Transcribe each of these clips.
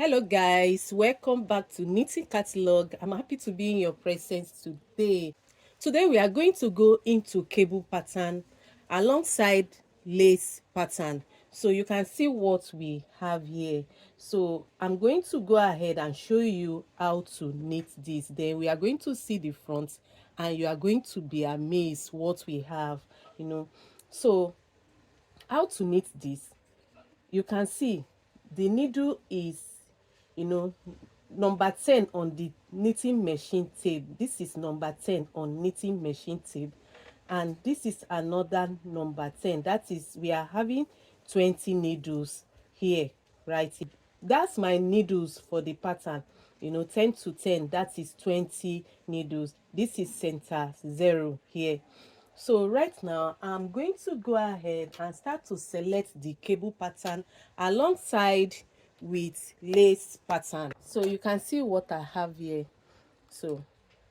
Hello guys, welcome back to Knitting Catalog. I'm happy to be in your presence today. Today we are going to go into cable pattern alongside lace pattern. So you can see what we have here. So I'm going to go ahead and show you how to knit this. Then we are going to see the front and you are going to be amazed what we have, So how to knit this? You can see the needle is number 10 on the knitting machine tape. This is number 10 on knitting machine tape, and this is another number 10. That is, we are having 20 needles here, right? That's my needles for the pattern, 10 to 10, that is 20 needles. This is center 0 here. So right now I'm going to go ahead and start to select the cable pattern alongside with lace pattern. So you can see what I have here. So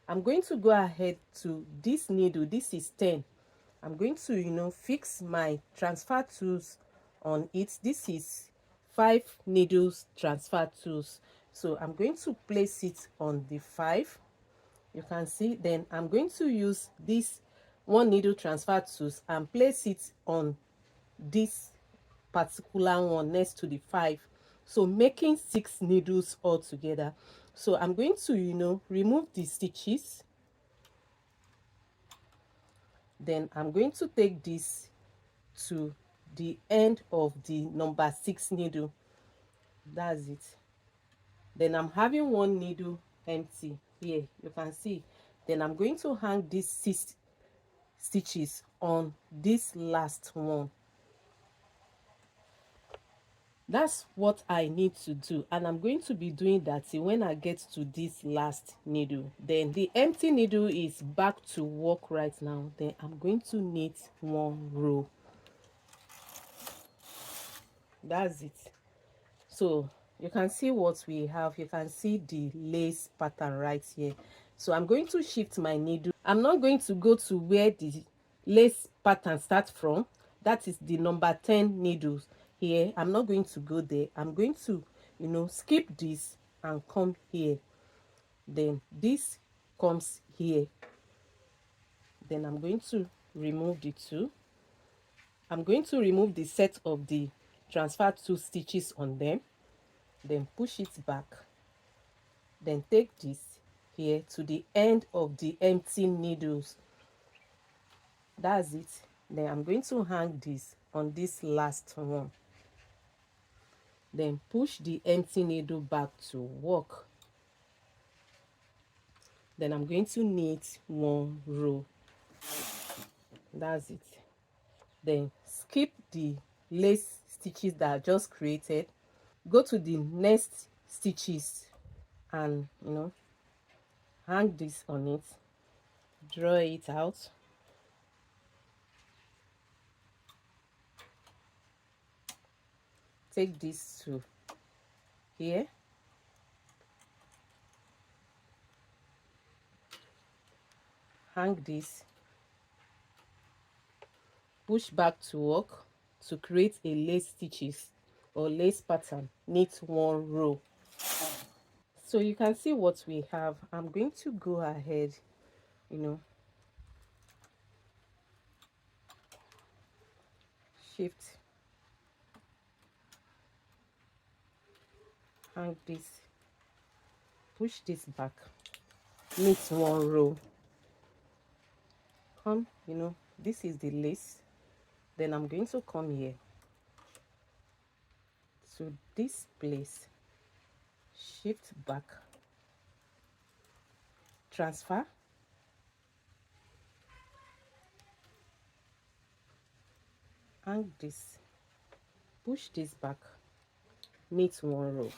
I'm going to go ahead to this needle. This is 10. I'm going to fix my transfer tools on it. This is 5 needles transfer tools. So I'm going to place it on the 5. You can see, then I'm going to use this 1 needle transfer tools and place it on this particular one next to the 5, so making 6 needles all together. So I'm going to remove the stitches. Then I'm going to take this to the end of the number 6 needle. That's it. Then I'm having 1 needle empty here, you can see. Then I'm going to hang these 6 stitches on this last one. That's what I need to do, and I'm going to be doing that till when I get to this last needle. Then the empty needle is back to work right now. Then I'm going to knit 1 row. That's it. So you can see what we have. You can see the lace pattern right here. So I'm going to shift my needle. I'm not going to go to where the lace pattern starts from. That is the number 10 needles here. I'm not going to go there. I'm going to skip this and come here. Then this comes here. Then I'm going to remove the 2. I'm going to remove the set of the transfer 2 stitches on them. Then push it back. Then take this here to the end of the empty needles. That's it. Then I'm going to hang this on this last one. Then push the empty needle back to work. Then I'm going to knit 1 row. That's it. Then skip the lace stitches that I just created. Go to the next stitches and hang this on it. Draw it out. Take this to here. Hang this. Push back to work to create a lace stitches or lace pattern. Knit 1 row. So you can see what we have. I'm going to go ahead, shift, hang this, push this back, knit 1 row. Come, this is the lace. Then I'm going to come here to this place, shift back, transfer, hang this, push this back, knit 1 row.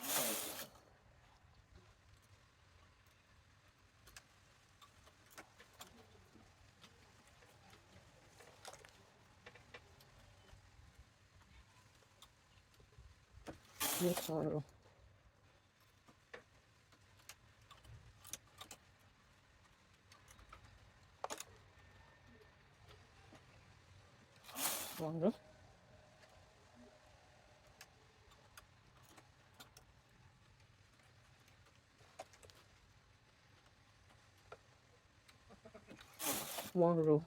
Knit 1 row. One row. one row.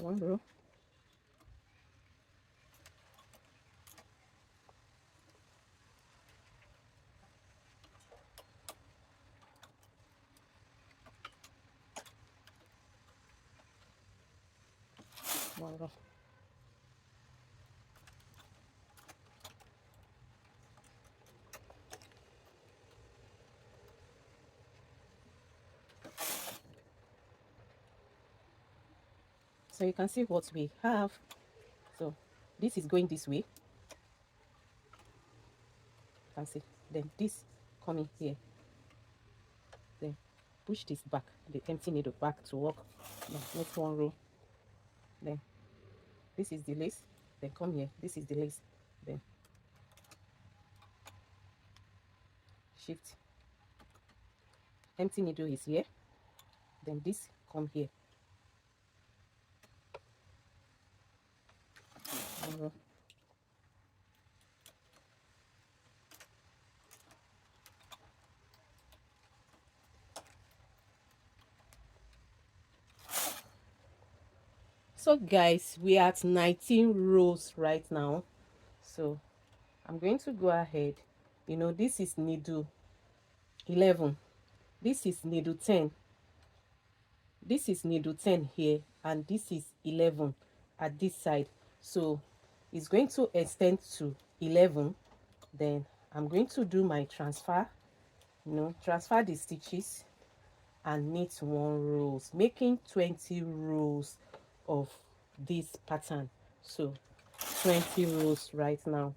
One row. One row. So you can see what we have. So this is going this way. You can see. Then this coming here. Then push this back, the empty needle back to work. Then next one row. Then this is the lace. Then come here. This is the lace. Then shift. Empty needle is here. Then this come here. One row. So guys, we are at 19 rows right now. So I'm going to go ahead. You know, this is needle 11. This is needle 10. This is needle 10 here, and this is 11 at this side. So it's going to extend to 11. Then I'm going to do my transfer. You know, transfer the stitches and knit one rows, making 20 rows of this pattern. So 20 rows right now.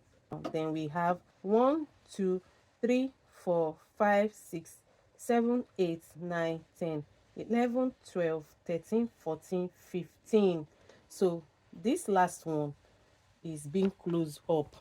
Then we have 1 2 3 4 5 6 7 8 9 10 11 12 13 14 15. So this last one is being closed up.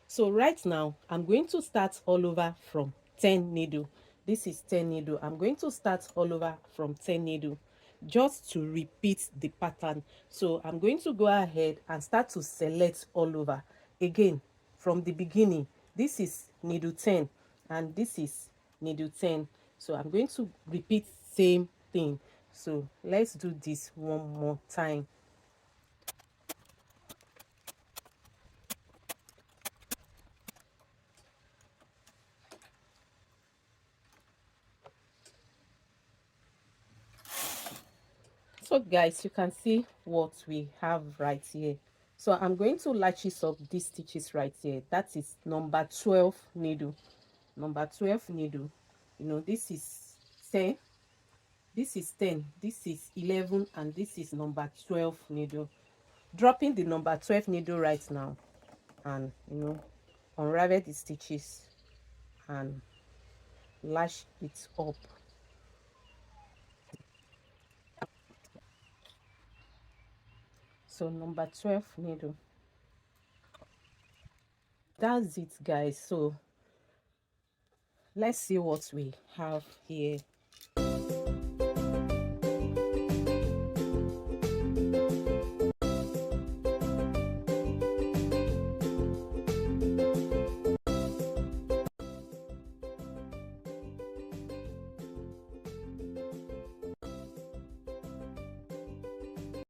So right now I'm going to start all over from 10 needle. This is 10 needle. I'm going to start all over from 10 needle just to repeat the pattern. So I'm going to go ahead and start to select all over again from the beginning. This is needle 10 and this is needle 10. So I'm going to repeat same thing. So let's do this one more time. So guys, you can see what we have right here. So I'm going to latches up these stitches right here. That is number 12 needle. Number 12 needle. You know, this is 10, this is 10, this is 11, and this is number 12 needle. Dropping the number 12 needle right now, and you know, unravel the stitches and lash it up. So number 12 needle. That's it guys. So let's see what we have here.